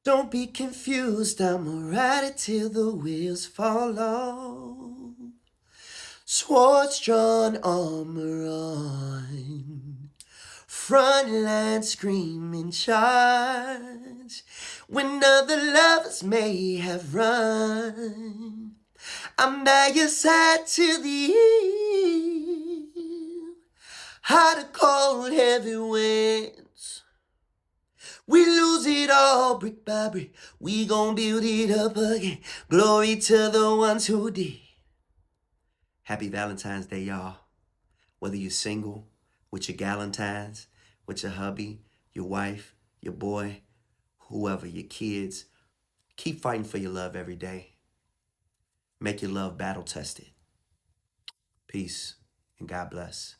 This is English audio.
Don't be confused, I'ma ride it till the wheels fall off. Swords drawn, armor on. Front line screaming charge. When other lovers may have run, I'm by your side till the end. Hot or cold, heavy winds. We lose it all brick by brick. We gon' build it up again. Glory to the ones who did. Happy Valentine's Day, y'all. Whether you're single, with your galentines, with your hubby, your wife, your boy, whoever, your kids, keep fighting for your love every day. Make your love battle tested. Peace and God bless.